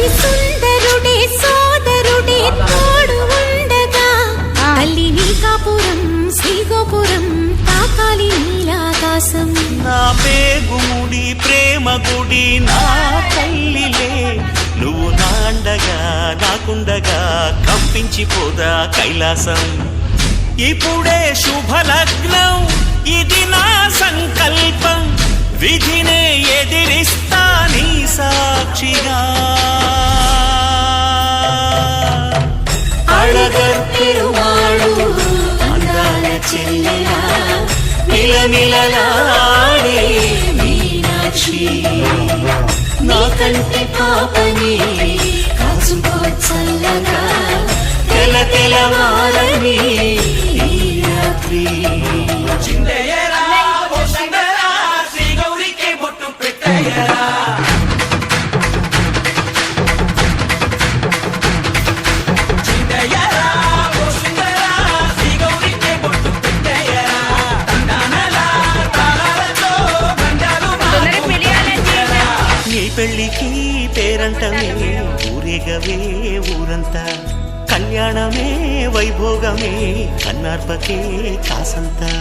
అతి సుందరుడే సోదరుడే తోడు ఉండగా తల్లి నీ కాపురం శ్రీగోపురం తాకాలి నీలాకాశం. నా పేగుముడి ప్రేమ గుడి నా తల్లిలే, నువ్వు నాండగా నాకుండగా కంపించిపోదా కైలాసం. ఇప్పుడే శుభలగ్నం ఇది నా సంకల్పం, విధినే ఎదిరిస్తా నీ సాక్షిగా. అళగర్పెరుమాళు అందాల చెల్లెలా మిలమిలలాడే మీనాక్షి, నా కంటి పాపని కాచుకో చల్లగా తెల తెలవారని ఈ రాత్రి. పెళ్లికి పేరంటమే ఊరేగవే ఊరంతా, కళ్యాణమే వైభోగమే కన్నార్పకే కాసంతా.